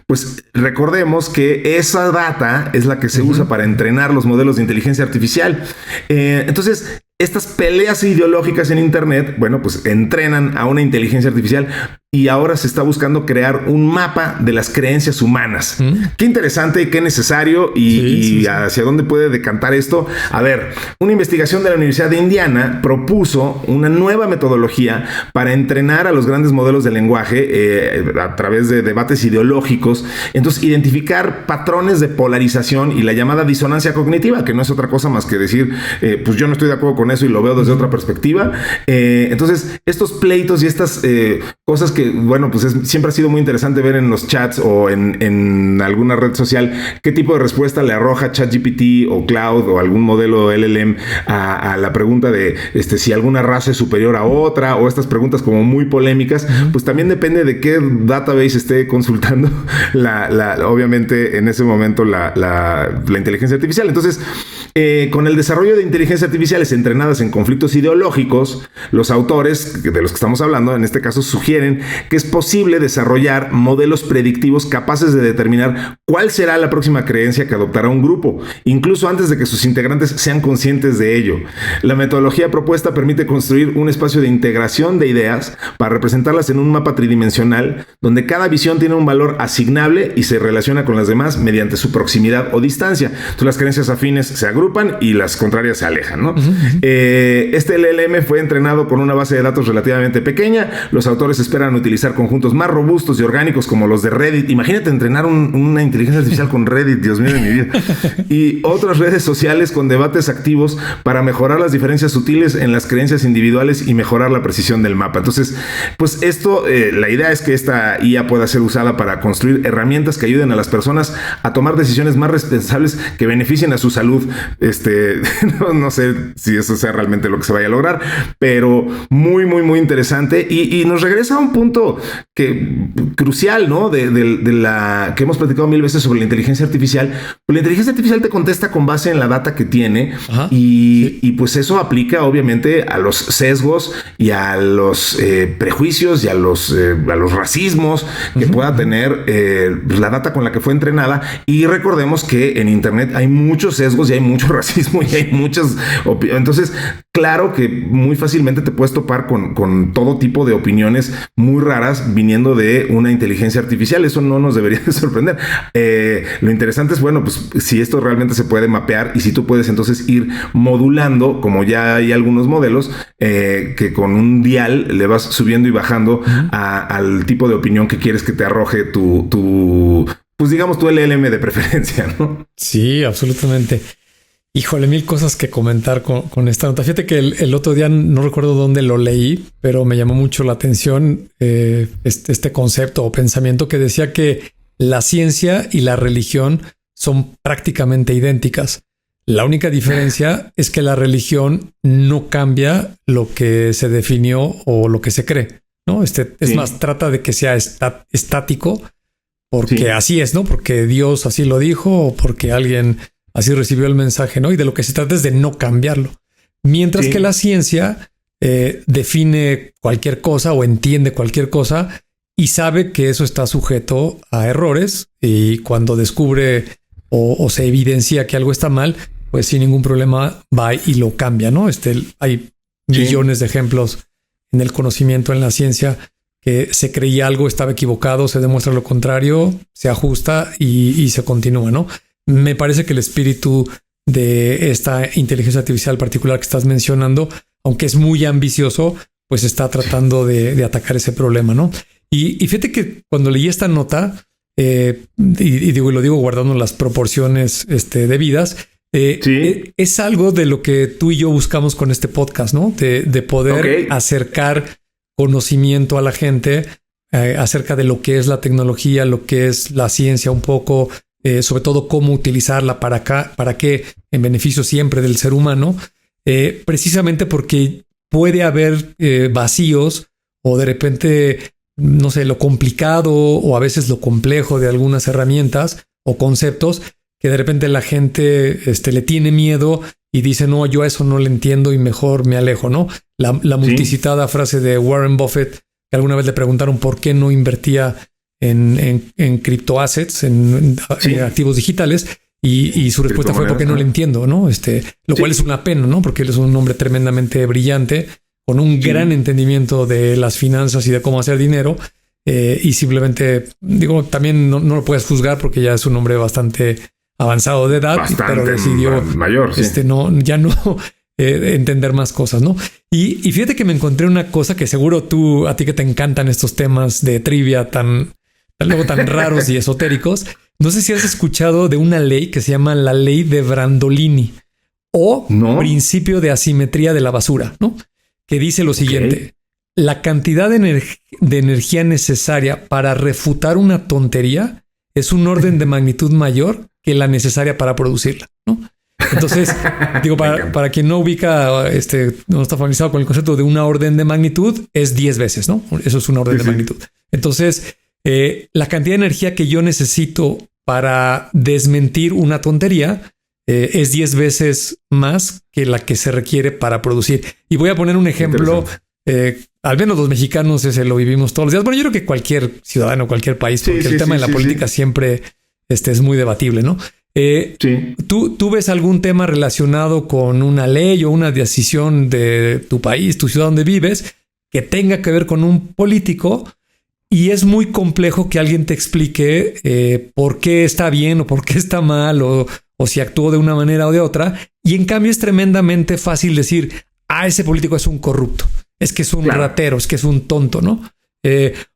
pues recordemos que esa data es la que se usa para entrenar los modelos de inteligencia artificial. Entonces, estas peleas ideológicas en internet, bueno, pues entrenan a una inteligencia artificial, y ahora se está buscando crear un mapa de las creencias humanas. Qué interesante y qué necesario, y hacia dónde puede decantar esto. A ver, una investigación de la Universidad de Indiana propuso una nueva metodología para entrenar a los grandes modelos de lenguaje a través de debates ideológicos. Entonces, identificar patrones de polarización y la llamada disonancia cognitiva, que no es otra cosa más que decir, pues yo no estoy de acuerdo con eso y lo veo desde otra perspectiva. Entonces, estos pleitos y estas cosas que, bueno, pues siempre ha sido muy interesante ver en los chats o en alguna red social qué tipo de respuesta le arroja ChatGPT o Cloud o algún modelo LLM a la pregunta de si alguna raza es superior a otra, o estas preguntas como muy polémicas. Pues también depende de qué database esté consultando obviamente en ese momento la inteligencia artificial. Entonces, con el desarrollo de inteligencias artificiales entrenadas en conflictos ideológicos, los autores de los que estamos hablando en este caso sugieren que es posible desarrollar modelos predictivos capaces de determinar cuál será la próxima creencia que adoptará un grupo, incluso antes de que sus integrantes sean conscientes de ello. La metodología propuesta permite construir un espacio de integración de ideas para representarlas en un mapa tridimensional, donde cada visión tiene un valor asignable y se relaciona con las demás mediante su proximidad o distancia. Entonces, las creencias afines se agrupan y las contrarias se alejan, ¿no? Este LLM fue entrenado con una base de datos relativamente pequeña. Los autores esperan utilizar conjuntos más robustos y orgánicos como los de Reddit. Imagínate entrenar una inteligencia artificial con Reddit, Dios mío de mi vida. Y otras redes sociales con debates activos para mejorar las diferencias sutiles en las creencias individuales y mejorar la precisión del mapa. Entonces, pues esto, la idea es que esta IA pueda ser usada para construir herramientas que ayuden a las personas a tomar decisiones más responsables que beneficien a su salud. No sé si eso sea realmente lo que se vaya a lograr, pero muy, muy, muy interesante, y nos regresa a un punto crucial, ¿no? De la que hemos platicado mil veces sobre la inteligencia artificial. Pues la inteligencia artificial te contesta con base en la data que tiene. Y pues eso aplica obviamente a los sesgos y a los prejuicios y a los racismos que pueda tener la data con la que fue entrenada. Y recordemos que en internet hay muchos sesgos y hay mucho racismo y hay muchas opiniones. Entonces, claro que muy fácilmente te puedes topar con todo tipo de opiniones muy raras viniendo de una inteligencia artificial. Eso no nos debería de sorprender. Lo interesante es, bueno, pues si esto realmente se puede mapear y si tú puedes entonces ir modulando, como ya hay algunos modelos, que con un dial le vas subiendo y bajando al tipo de opinión que quieres que te arroje pues digamos tu LLM de preferencia, ¿no? Sí, absolutamente. Híjole, mil cosas que comentar con esta nota. Fíjate que el otro día no recuerdo dónde lo leí, pero me llamó mucho la atención este concepto o pensamiento que decía que la ciencia y la religión son prácticamente idénticas. La única diferencia es que la religión no cambia lo que se definió o lo que se cree, ¿no? Es más, trata de que sea estático porque así es, ¿no? Porque Dios así lo dijo o porque alguien así recibió el mensaje, ¿no? Y de lo que se trata es de no cambiarlo. Mientras que la ciencia define cualquier cosa o entiende cualquier cosa y sabe que eso está sujeto a errores, y cuando descubre o se evidencia que algo está mal, pues sin ningún problema va y lo cambia, ¿no? Hay millones de ejemplos en el conocimiento, en la ciencia, que se creía algo, estaba equivocado, se demuestra lo contrario, se ajusta y se continúa, ¿no? Me parece que el espíritu de esta inteligencia artificial particular que estás mencionando, aunque es muy ambicioso, pues está tratando de atacar ese problema, ¿no? Y fíjate que cuando leí esta nota, y lo digo guardando las proporciones debidas, es algo de lo que tú y yo buscamos con este podcast, ¿no? De poder acercar conocimiento a la gente acerca de lo que es la tecnología, lo que es la ciencia un poco, sobre todo cómo utilizarla, para qué, en beneficio siempre del ser humano, precisamente porque puede haber vacíos o de repente, no sé, lo complicado o a veces lo complejo de algunas herramientas o conceptos que de repente la gente le tiene miedo y dice, no, yo a eso no le entiendo y mejor me alejo, ¿no? La multicitada frase de Warren Buffett, que alguna vez le preguntaron por qué no invertía en criptoassets, en activos digitales, y su respuesta fue porque no le entiendo, ¿no? Lo cual es una pena, ¿no? Porque él es un hombre tremendamente brillante, con un gran entendimiento de las finanzas y de cómo hacer dinero. Y simplemente, digo, también no lo puedes juzgar porque ya es un hombre bastante avanzado de edad, pero decidió mayor, ya no entender más cosas, ¿no? Y fíjate que me encontré una cosa que seguro a ti que te encantan estos temas de trivia tan raros y esotéricos. No sé si has escuchado de una ley que se llama la ley de Brandolini o principio de asimetría de la basura, ¿no? Que dice lo siguiente: la cantidad de energía necesaria para refutar una tontería es un orden de magnitud mayor que la necesaria para producirla, ¿no? Entonces, digo, para quien no ubica, no está familiarizado con el concepto de una orden de magnitud, es 10 veces, ¿no? Eso es una orden de magnitud. Entonces, la cantidad de energía que yo necesito para desmentir una tontería es 10 veces más que la que se requiere para producir. Y voy a poner un ejemplo, al menos los mexicanos lo vivimos todos los días. Bueno, yo creo que cualquier ciudadano, cualquier país, porque el tema de la política siempre es muy debatible, ¿no? ¿Tú ves algún tema relacionado con una ley o una decisión de tu país, tu ciudad donde vives, que tenga que ver con un político? Y es muy complejo que alguien te explique por qué está bien o por qué está mal o si actuó de una manera o de otra. Y en cambio es tremendamente fácil decir, ese político es un corrupto, es que es un ratero, es que es un tonto, ¿no?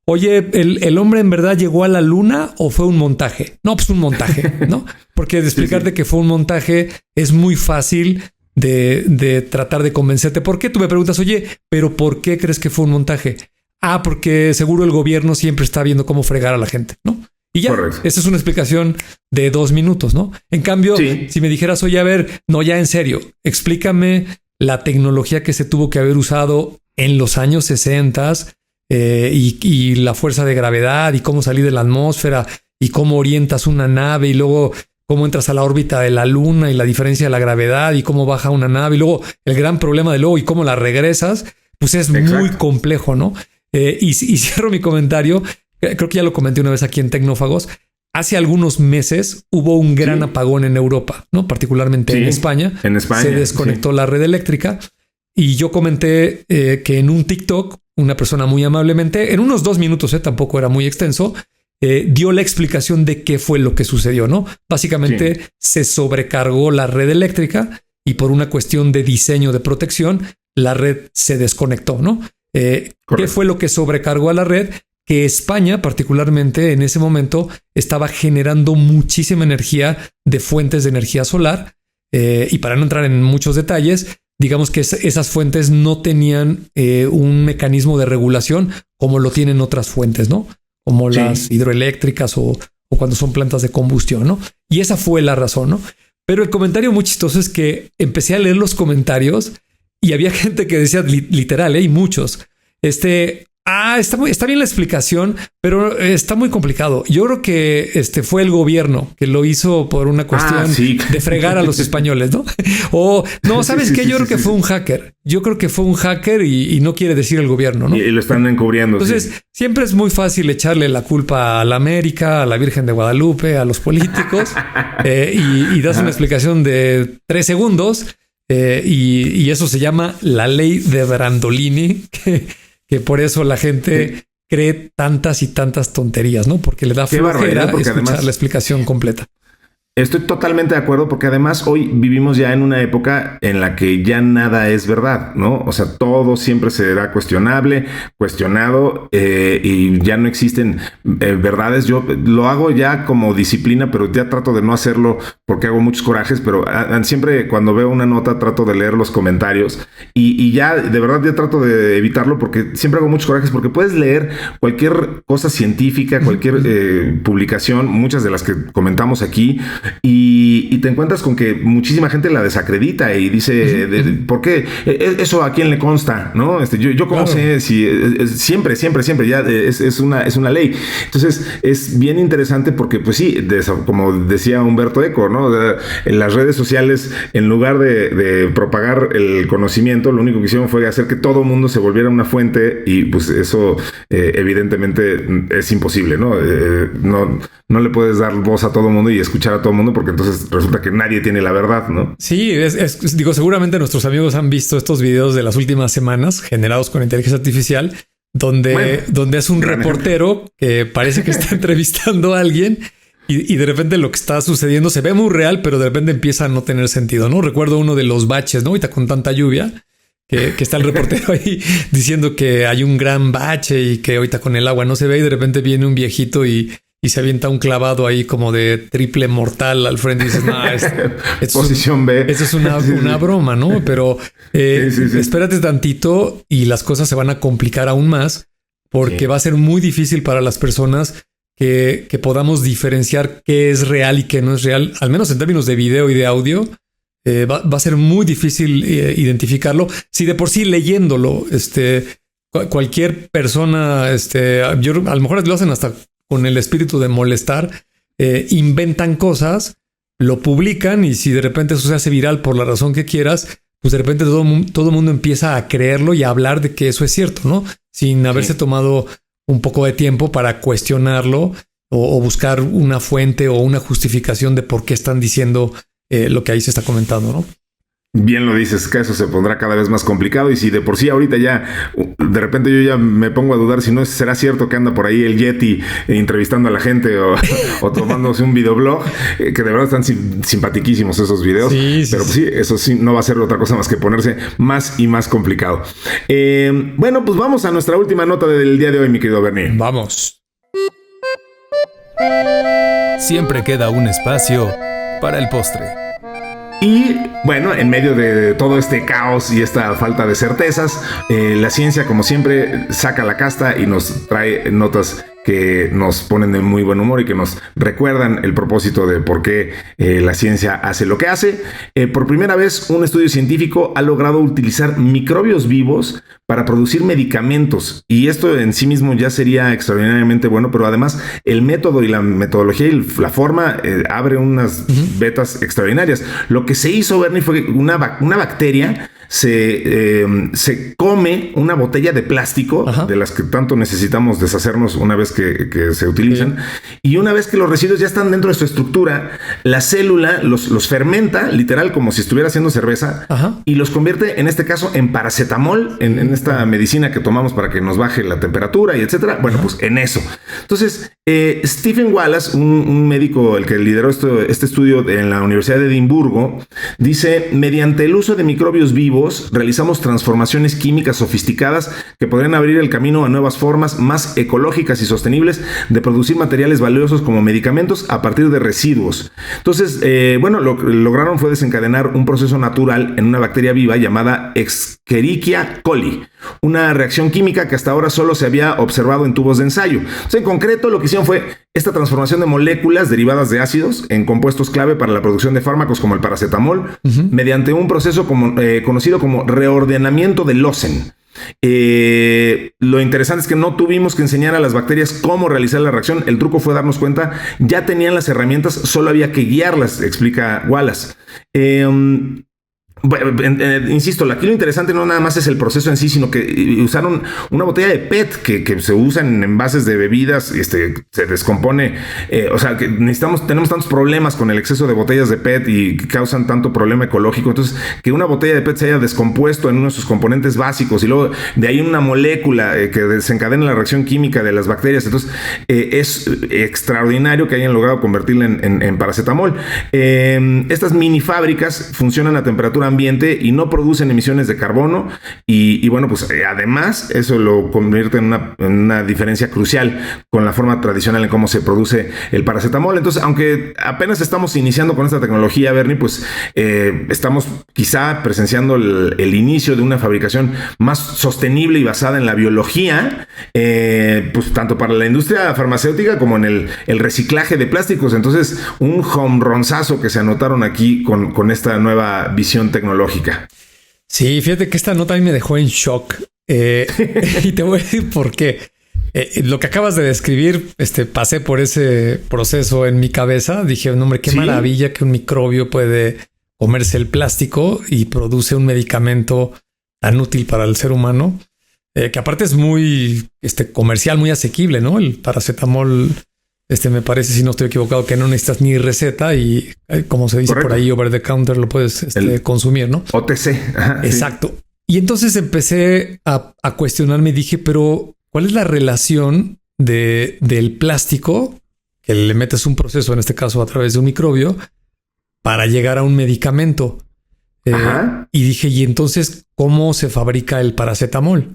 Oye, ¿el hombre en verdad llegó a la luna o fue un montaje? No, pues un montaje, ¿no? Porque de explicarte que fue un montaje es muy fácil de tratar de convencerte. ¿Por qué? Tú me preguntas, oye, ¿pero por qué crees que fue un montaje? Porque seguro el gobierno siempre está viendo cómo fregar a la gente, ¿no? Y ya, esa es una explicación de 2 minutos, ¿no? En cambio, si me dijeras, oye, a ver, no, ya en serio, explícame la tecnología que se tuvo que haber usado en los años 60 y la fuerza de gravedad y cómo salir de la atmósfera y cómo orientas una nave y luego cómo entras a la órbita de la luna y la diferencia de la gravedad y cómo baja una nave y luego el gran problema de luego y cómo la regresas, pues es muy complejo, ¿no? Y cierro mi comentario. Creo que ya lo comenté una vez aquí en Tecnófagos. Hace algunos meses hubo un gran apagón en Europa, ¿no? Particularmente en España. En España se desconectó la red eléctrica y yo comenté que en un TikTok una persona muy amablemente, en unos 2 minutos, tampoco era muy extenso, dio la explicación de qué fue lo que sucedió, ¿no? Básicamente se sobrecargó la red eléctrica y por una cuestión de diseño de protección, la red se desconectó, ¿no? ¿Qué fue lo que sobrecargó a la red? Que España, particularmente en ese momento, estaba generando muchísima energía de fuentes de energía solar. Y para no entrar en muchos detalles, digamos que esas fuentes no tenían un mecanismo de regulación como lo tienen otras fuentes, ¿no? Como las hidroeléctricas o cuando son plantas de combustión, ¿no? Y esa fue la razón, ¿no? Pero el comentario muy chistoso es que empecé a leer los comentarios y había gente que decía literal, y muchos, Está bien la explicación, pero está muy complicado. Yo creo que fue el gobierno que lo hizo por una cuestión de fregar a los españoles, ¿no? O no, ¿sabes qué? Yo creo que fue un hacker. Yo creo que fue un hacker y no quiere decir el gobierno, ¿no? Y lo están encubriendo. Entonces, siempre es muy fácil echarle la culpa a la América, a la Virgen de Guadalupe, a los políticos y das una explicación de 3 segundos y eso se llama la ley de Brandolini, que por eso la gente cree tantas y tantas tonterías, ¿no? Porque le da flojera escuchar además la explicación completa. Estoy totalmente de acuerdo porque además hoy vivimos ya en una época en la que ya nada es verdad, ¿no? O sea, todo siempre será cuestionado y ya no existen verdades. Yo lo hago ya como disciplina, pero ya trato de no hacerlo porque hago muchos corajes, pero siempre cuando veo una nota trato de leer los comentarios y ya de verdad ya trato de evitarlo porque siempre hago muchos corajes porque puedes leer cualquier cosa científica, cualquier publicación, muchas de las que comentamos aquí, y te encuentras con que muchísima gente la desacredita y dice, ¿por qué? ¿Eso a quién le consta? ¿No? Yo cómo sé si siempre ya es una ley. Entonces es bien interesante porque pues sí, como decía Humberto Eco, ¿no? En las redes sociales, en lugar de propagar el conocimiento, lo único que hicieron fue hacer que todo mundo se volviera una fuente y pues eso evidentemente es imposible, ¿no? No le puedes dar voz a todo mundo y escuchar a todo mundo porque entonces resulta que nadie tiene la verdad, ¿no? Sí, digo, seguramente nuestros amigos han visto estos videos de las últimas semanas generados con inteligencia artificial donde es un reportero que parece que está entrevistando a alguien y de repente lo que está sucediendo se ve muy real, pero de repente empieza a no tener sentido, ¿no? Recuerdo uno de los baches, ¿no? Ahorita con tanta lluvia que está el reportero ahí diciendo que hay un gran bache y que ahorita con el agua no se ve y de repente viene un viejito y se avienta un clavado ahí como de triple mortal al frente y dices, posición B. Eso es una broma, ¿no? Pero espérate tantito y las cosas se van a complicar aún más porque va a ser muy difícil para las personas que podamos diferenciar qué es real y qué no es real, al menos en términos de video y de audio. Va a ser muy difícil identificarlo. Si de por sí leyéndolo, cualquier persona, a lo mejor lo hacen hasta con el espíritu de molestar, inventan cosas, lo publican y si de repente eso se hace viral por la razón que quieras, pues de repente todo el mundo empieza a creerlo y a hablar de que eso es cierto, ¿no? Sin haberse tomado un poco de tiempo para cuestionarlo o buscar una fuente o una justificación de por qué están diciendo lo que ahí se está comentando, ¿no? Bien lo dices, que eso se pondrá cada vez más complicado y si de por sí ahorita ya de repente yo ya me pongo a dudar si no será cierto que anda por ahí el Yeti entrevistando a la gente o tomándose un videoblog, que de verdad están simpatiquísimos esos videos, pero pues sí, eso sí no va a ser otra cosa más que ponerse más y más complicado. Bueno, pues vamos a nuestra última nota del día de hoy, mi querido Bernie. Vamos. Siempre queda un espacio para el postre. Y bueno, en medio de todo este caos y esta falta de certezas, la ciencia, como siempre, saca la casta y nos trae notas que nos ponen de muy buen humor y que nos recuerdan el propósito de por qué la ciencia hace lo que hace. Por primera vez, un estudio científico ha logrado utilizar microbios vivos para producir medicamentos y esto en sí mismo ya sería extraordinariamente bueno, pero además el método y la metodología y la forma abre unas vetas extraordinarias. Lo que se hizo, Bernie, fue que una bacteria se come una botella de plástico de las que tanto necesitamos deshacernos una vez que se utilizan, y una vez que los residuos ya están dentro de su estructura, la célula los fermenta literal como si estuviera haciendo cerveza y los convierte en este caso en paracetamol, en esta medicina que tomamos para que nos baje la temperatura y etcétera. Bueno, pues en eso. Entonces Stephen Wallace, un médico el que lideró este estudio en la Universidad de Edimburgo, dice: mediante el uso de microbios vivos realizamos transformaciones químicas sofisticadas que podrían abrir el camino a nuevas formas más ecológicas y sostenibles de producir materiales valiosos como medicamentos a partir de residuos. Entonces, lo que lograron fue desencadenar un proceso natural en una bacteria viva llamada Escherichia coli, una reacción química que hasta ahora solo se había observado en tubos de ensayo. Entonces, en concreto, lo que hicieron fue esta transformación de moléculas derivadas de ácidos en compuestos clave para la producción de fármacos como el paracetamol, mediante un proceso conocido como reordenamiento de Lawson. Lo interesante es que no tuvimos que enseñar a las bacterias cómo realizar la reacción. El truco fue darnos cuenta, ya tenían las herramientas, solo había que guiarlas, explica Wallace. Insisto, aquí lo interesante no nada más es el proceso en sí, sino que usaron una botella de PET que se usa en envases de bebidas, se descompone, o sea, que tenemos tantos problemas con el exceso de botellas de PET y que causan tanto problema ecológico. Entonces, que una botella de PET se haya descompuesto en uno de sus componentes básicos y luego de ahí una molécula que desencadena la reacción química de las bacterias. Entonces, es extraordinario que hayan logrado convertirla en paracetamol. Estas mini fábricas funcionan a temperatura ambiente y no producen emisiones de carbono y bueno, pues además eso lo convierte en una diferencia crucial con la forma tradicional en cómo se produce el paracetamol. Entonces, aunque apenas estamos iniciando con esta tecnología, Bernie, pues estamos quizá presenciando el inicio de una fabricación más sostenible y basada en la biología, pues tanto para la industria farmacéutica como en el reciclaje de plásticos. Entonces, un home runzazo que se anotaron aquí con esta nueva visión tecnológica. Sí, fíjate que esta nota a mí me dejó en shock y te voy a decir por qué. Lo que acabas de describir, pasé por ese proceso en mi cabeza. Dije, no, hombre, qué maravilla que un microbio puede comerse el plástico y produce un medicamento tan útil para el ser humano, que aparte es muy comercial, muy asequible, ¿no? El paracetamol. Me parece, si no estoy equivocado, que no necesitas ni receta y como se dice por ahí, over the counter lo puedes consumir, ¿no? OTC. Ajá, exacto. Sí. Y entonces empecé a cuestionarme y dije, pero ¿cuál es la relación del plástico que le metes un proceso, en este caso a través de un microbio, para llegar a un medicamento? Y dije, ¿y entonces cómo se fabrica el paracetamol?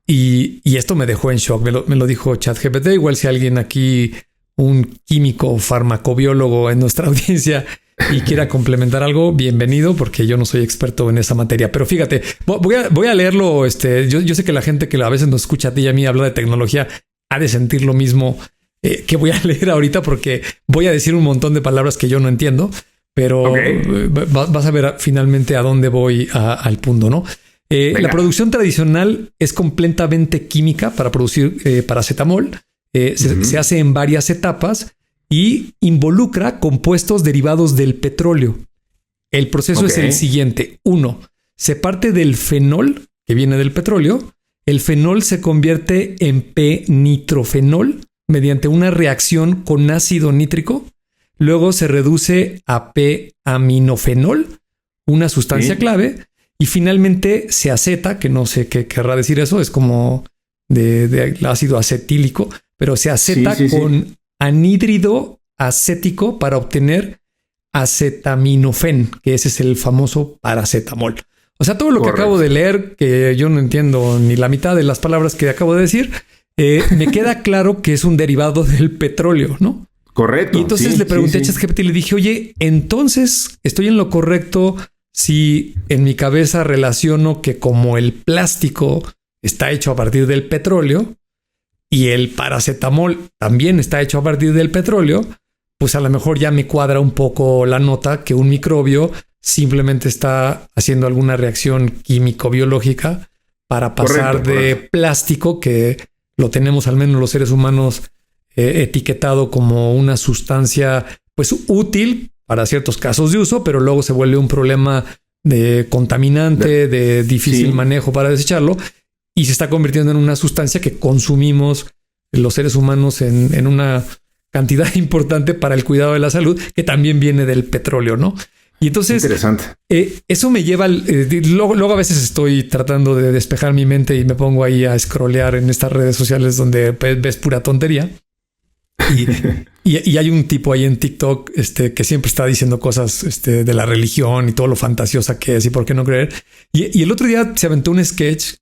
Y esto me dejó en shock. Me lo dijo ChatGPT. Igual si alguien aquí, un químico farmacobiólogo en nuestra audiencia y quiera complementar algo, bienvenido, porque yo no soy experto en esa materia. Pero fíjate, voy a leerlo. Yo sé que la gente que a veces nos escucha a ti y a mí hablar de tecnología ha de sentir lo mismo que voy a leer ahorita, porque voy a decir un montón de palabras que yo no entiendo, pero vas a ver finalmente a dónde voy al punto, ¿no? La producción tradicional es completamente química para producir paracetamol. Se hace en varias etapas y involucra compuestos derivados del petróleo. El proceso es el siguiente. 1. Se parte del fenol que viene del petróleo. El fenol se convierte en P-nitrofenol mediante una reacción con ácido nítrico. Luego se reduce a P-aminofenol, una sustancia clave. Y finalmente se aceta, que no sé qué querrá decir eso, es como de ácido acetílico, pero se aceta con anhídrido acético para obtener acetaminofén, que ese es el famoso paracetamol. O sea, todo lo que acabo de leer, que yo no entiendo ni la mitad de las palabras que acabo de decir, me queda claro que es un derivado del petróleo, ¿no? Correcto. Y entonces le pregunté a ChatGPT y le dije, oye, entonces estoy en lo correcto si en mi cabeza relaciono que como el plástico está hecho a partir del petróleo y el paracetamol también está hecho a partir del petróleo, pues a lo mejor ya me cuadra un poco la nota que un microbio simplemente está haciendo alguna reacción químico-biológica para pasar de plástico, que lo tenemos al menos los seres humanos etiquetado como una sustancia pues útil para ciertos casos de uso, pero luego se vuelve un problema de contaminante, de difícil manejo para desecharlo, y se está convirtiendo en una sustancia que consumimos los seres humanos en una cantidad importante para el cuidado de la salud, que también viene del petróleo, ¿no? Y entonces eso me lleva luego a veces estoy tratando de despejar mi mente y me pongo ahí a scrollear en estas redes sociales donde ves pura tontería. Y hay un tipo ahí en TikTok que siempre está diciendo cosas de la religión y todo lo fantasiosa que es y por qué no creer. Y el otro día se aventó un sketch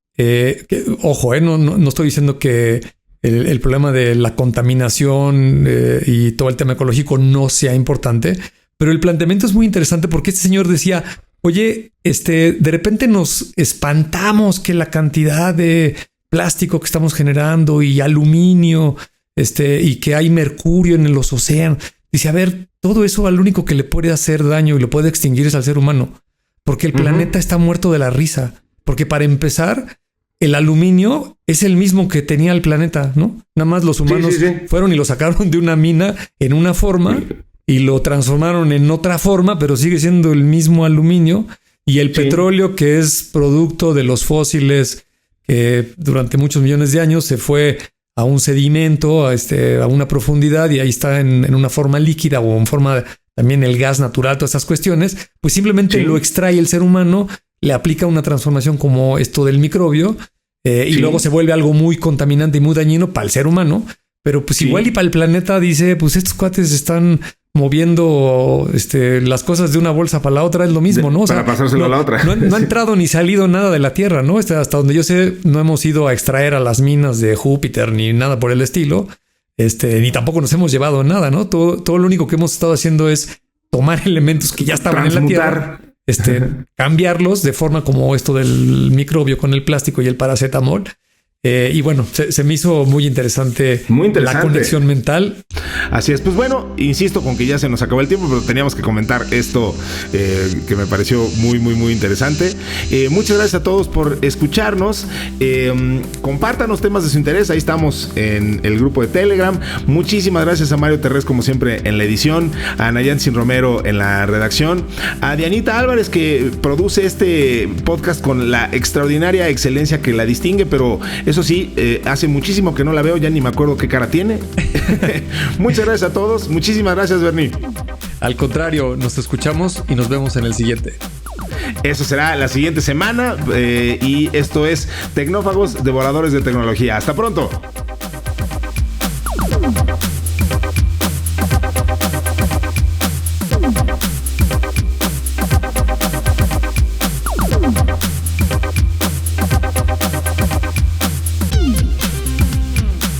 ojo, no estoy diciendo que el problema de la contaminación y todo el tema ecológico no sea importante, pero el planteamiento es muy interesante porque este señor decía, oye, de repente nos espantamos que la cantidad de plástico que estamos generando y aluminio, y que hay mercurio en los océanos. Dice, a ver, todo eso al único que le puede hacer daño y lo puede extinguir es al ser humano, porque el planeta está muerto de la risa. Porque para empezar, el aluminio es el mismo que tenía el planeta, ¿no? Nada más los humanos fueron y lo sacaron de una mina en una forma y lo transformaron en otra forma, pero sigue siendo el mismo aluminio. Y el petróleo, que es producto de los fósiles que durante muchos millones de años se fue a un sedimento, a una profundidad, y ahí está en una forma líquida o en forma también el gas natural, todas esas cuestiones, pues simplemente lo extrae el ser humano, le aplica una transformación como esto del microbio, y luego se vuelve algo muy contaminante y muy dañino para el ser humano, pero pues igual y para el planeta dice, pues estos cuates están moviendo las cosas de una bolsa para la otra, es lo mismo, ¿no? O sea, para pasárselo a la otra. No ha entrado ni salido nada de la Tierra, ¿no? Hasta donde yo sé, no hemos ido a extraer a las minas de Júpiter ni nada por el estilo. Ni tampoco nos hemos llevado nada, ¿no? Todo lo único que hemos estado haciendo es tomar elementos que ya estaban en la Tierra, cambiarlos de forma como esto del microbio con el plástico y el paracetamol. Y bueno, se me hizo muy interesante la conexión mental. Así es. Pues bueno, insisto con que ya se nos acabó el tiempo, pero teníamos que comentar esto que me pareció muy, muy, muy interesante. Muchas gracias a todos por escucharnos. Compártanos temas de su interés. Ahí estamos en el grupo de Telegram. Muchísimas gracias a Mario Terrés, como siempre, en la edición. A Nayansin Romero en la redacción. A Dianita Álvarez, que produce este podcast con la extraordinaria excelencia que la distingue, pero eso sí, hace muchísimo que no la veo, ya ni me acuerdo qué cara tiene. Muchas gracias a todos. Muchísimas gracias, Bernie. Al contrario, nos escuchamos y nos vemos en el siguiente. Eso será la siguiente semana. Y esto es Tecnófagos, Devoradores de Tecnología. Hasta pronto.